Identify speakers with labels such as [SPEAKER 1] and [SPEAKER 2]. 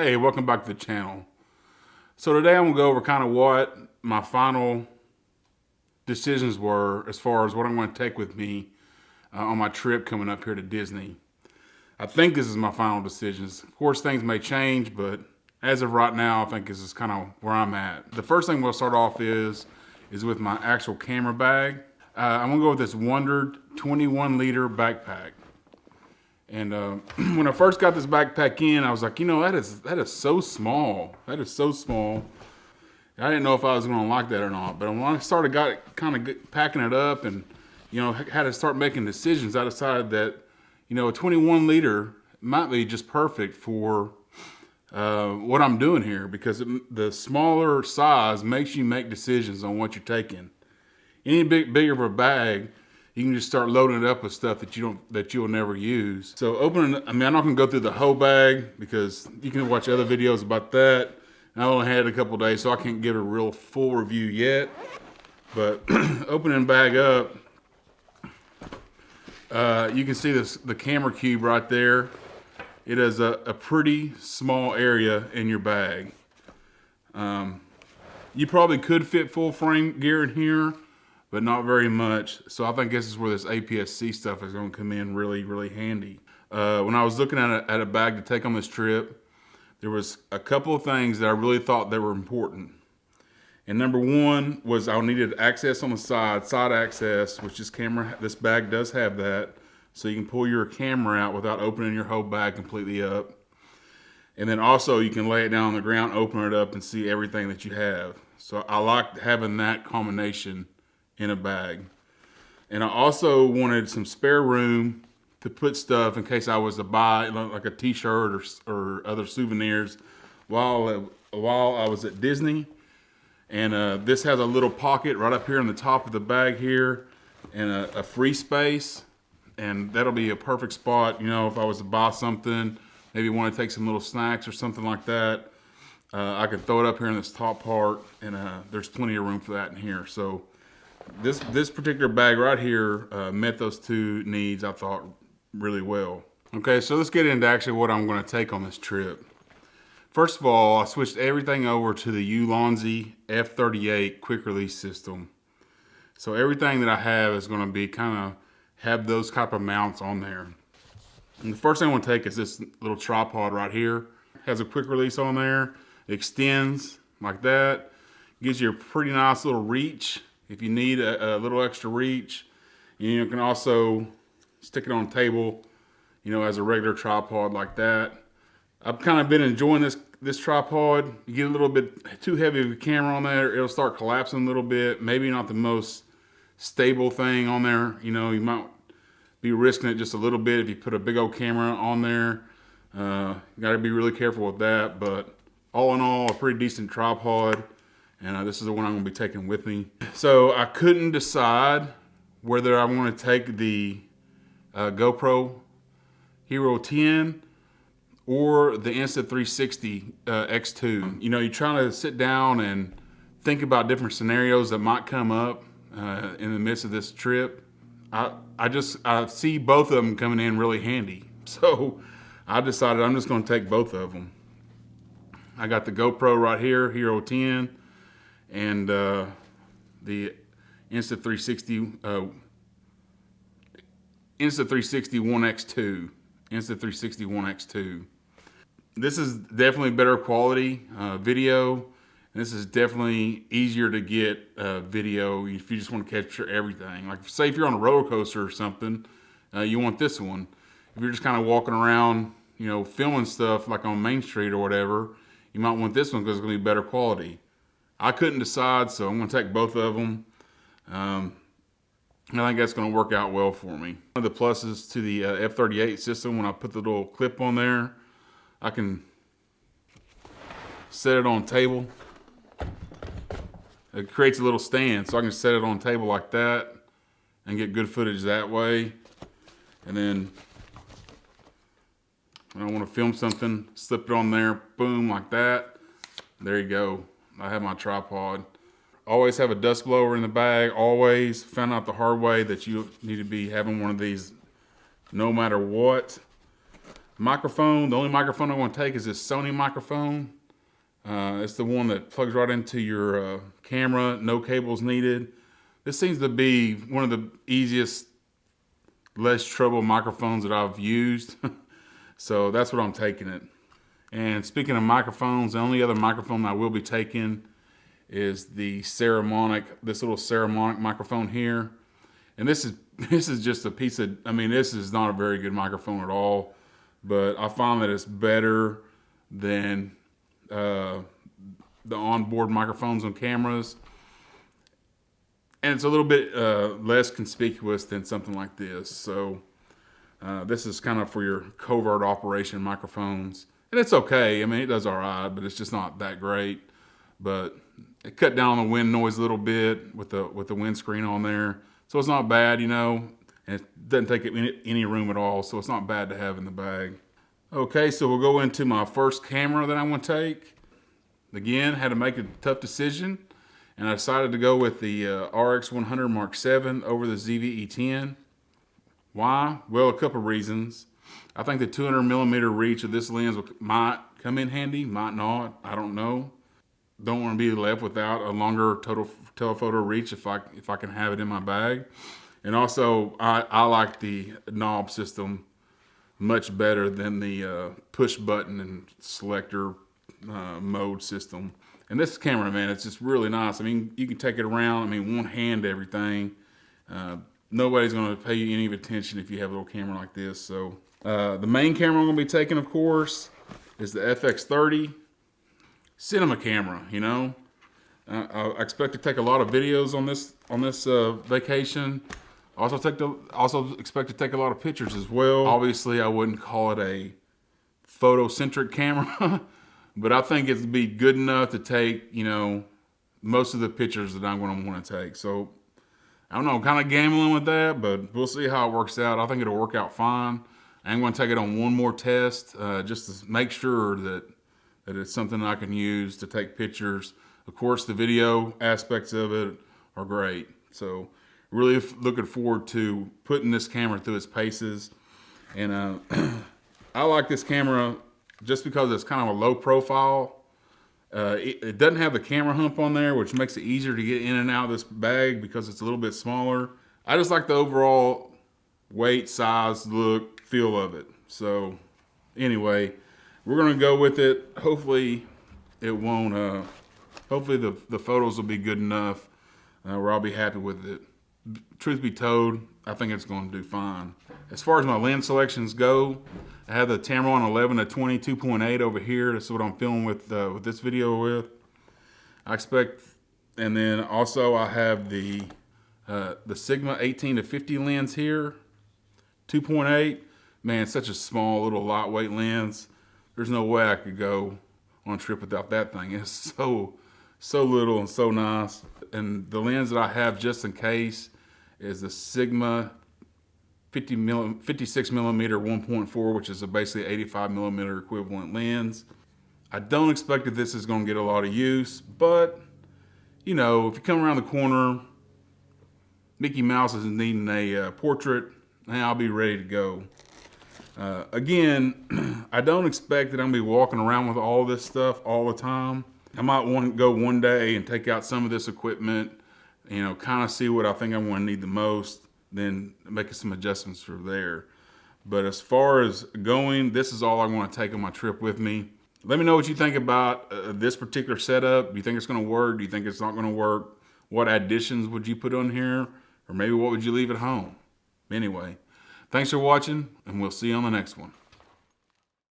[SPEAKER 1] Hey, welcome back to the channel. So today I'm gonna go over kind of what my final decisions were as far as what I'm gonna take with me on my trip coming up here to Disney. I think this is my final decisions. Of course, things may change, but as of right now, I think this is kind of where I'm at. The first thing we'll start off is with my actual camera bag. I'm gonna go with this Wonder 21 liter backpack. And when I first got this backpack in, I was like, that is so small. That is so small. I didn't know if I was going to like that or not. But when I started packing it up and, had to start making decisions, I decided that, a 21 liter might be just perfect for what I'm doing here, because the smaller size makes you make decisions on what you're taking. Any bigger of a bag, you can just start loading it up with stuff that you'll never use. So I'm not gonna go through the whole bag because you can watch other videos about that. And I only had it a couple days, so I can't give a real full review yet. But opening the bag up, you can see the camera cube right there. It is a pretty small area in your bag. You probably could fit full frame gear in here, but not very much. So I think this is where this APS-C stuff is going to come in really, really handy. When I was looking at a bag to take on this trip, there was a couple of things that I really thought that were important. And number one was I needed access on the side access, which this bag does have that. So you can pull your camera out without opening your whole bag completely up. And then also you can lay it down on the ground, open it up, and see everything that you have. So I like having that combination in a bag. And I also wanted some spare room to put stuff in case I was to buy like a t-shirt or other souvenirs while I was at Disney. And this has a little pocket right up here on the top of the bag here, and a free space. And that'll be a perfect spot, if I was to buy something, maybe want to take some little snacks or something like that. I could throw it up here in this top part, and there's plenty of room for that in here. So this particular bag right here met those two needs, I thought, really well. Okay, so let's get into actually what I'm going to take on this trip. First of all, I switched everything over to the Ulanzi F38 quick release system. So everything that I have is going to be have those type of mounts on there. And the first thing I want to take is this little tripod right here. It has a quick release on there. It extends like that. Gives you a pretty nice little reach if you need a little extra reach. You can also stick it on a table, as a regular tripod like that. I've kind of been enjoying this tripod. You get a little bit too heavy of a camera on there, it'll start collapsing a little bit. Maybe not the most stable thing on there. You might be risking it just a little bit if you put a big old camera on there. You got to be really careful with that. But all in all, a pretty decent tripod. And this is the one I'm going to be taking with me. So I couldn't decide whether I want to take the GoPro Hero 10 or the Insta360 X2. You're trying to sit down and think about different scenarios that might come up in the midst of this trip. I see both of them coming in really handy. So I decided I'm just going to take both of them. I got the GoPro right here, Hero 10, and the Insta360 One X2. Insta360 One X2. This is definitely better quality video. This is definitely easier to get video if you just want to capture everything. Like, say if you're on a roller coaster or something, you want this one. If you're just kind of walking around, filming stuff like on Main Street or whatever, you might want this one because it's going to be better quality. I couldn't decide, so I'm going to take both of them. I think that's going to work out well for me. One of the pluses to the F38 system, when I put the little clip on there, I can set it on a table. It creates a little stand, so I can set it on a table like that and get good footage that way. And then when I want to film something, slip it on there, boom, like that. There you go. I have my tripod. Always have a dust blower in the bag. Always. Found out the hard way that you need to be having one of these no matter what. Microphone, the only microphone I'm going to take is this Sony microphone. It's the one that plugs right into your camera, no cables needed. This seems to be one of the easiest, less trouble microphones that I've used. So that's what I'm taking it. And speaking of microphones, the only other microphone I will be taking is the Saramonic, this little Saramonic microphone here. And this is just a piece of, I mean, this is not a very good microphone at all, but I found that it's better than the onboard microphones on cameras. And it's a little bit less conspicuous than something like this. So this is kind of for your covert operation microphones. And it's okay. I mean, it does all right, but it's just not that great. But it cut down on the wind noise a little bit with the windscreen on there. So it's not bad, you know. And it doesn't take up any room at all, so it's not bad to have in the bag. Okay, so we'll go into my first camera that I'm going to take. Again, had to make a tough decision, and I decided to go with the RX100 Mark VII over the ZV-E10. Why? Well, a couple reasons. I think the 200 millimeter reach of this lens might come in handy, might not. I don't know. Don't want to be left without a longer total telephoto reach if I can have it in my bag. And also, I like the knob system much better than the push button and selector mode system. And this camera, man, it's just really nice. I mean, you can take it around. I mean, one hand everything. Nobody's going to pay you any attention if you have a little camera like this. So the main camera I'm going to be taking, of course, is the FX30 cinema camera. You know, I expect to take a lot of videos on this vacation. Also expect to take a lot of pictures as well. Obviously, I wouldn't call it a photo-centric camera, but I think it'd be good enough to take, you know, most of the pictures that I'm going to want to take. So I don't know, I'm kind of gambling with that, but we'll see how it works out. I think it'll work out fine. I'm going to take it on one more test just to make sure that it's something I can use to take pictures. Of course, the video aspects of it are great. So really looking forward to putting this camera through its paces. And I like this camera just because it's kind of a low profile. It doesn't have the camera hump on there, which makes it easier to get in and out of this bag because it's a little bit smaller. I just like the overall weight, size, look, feel of it. So anyway, we're gonna go with it. Hopefully it won't, hopefully the photos will be good enough where I'll be happy with it. Truth be told, I think it's going to do fine. As far as my lens selections go, I have the Tamron 11 to 20 2.8 over here. That's what I'm filming with this video with. I expect, and then also I have the Sigma 18 to 50 lens here, 2.8. Man, it's such a small little lightweight lens. There's no way I could go on a trip without that thing. It's so little and so nice. And the lens that I have just in case is the Sigma 56 millimeter 1.4, which is basically 85 millimeter equivalent lens. I don't expect that this is going to get a lot of use, but you know, if you come around the corner, Mickey Mouse is needing a portrait, and I'll be ready to go. Again, I don't expect that I'm going to be walking around with all this stuff all the time. I might want to go one day and take out some of this equipment, you know, kind of see what I think I'm going to need the most, then making some adjustments from there. But as far as going, this is all I want to take on my trip with me. Let me know what you think about this particular setup. Do you think it's going to work? Do you think it's not going to work? What additions would you put on here? Or maybe what would you leave at home? Anyway, thanks for watching, and we'll see you on the next one.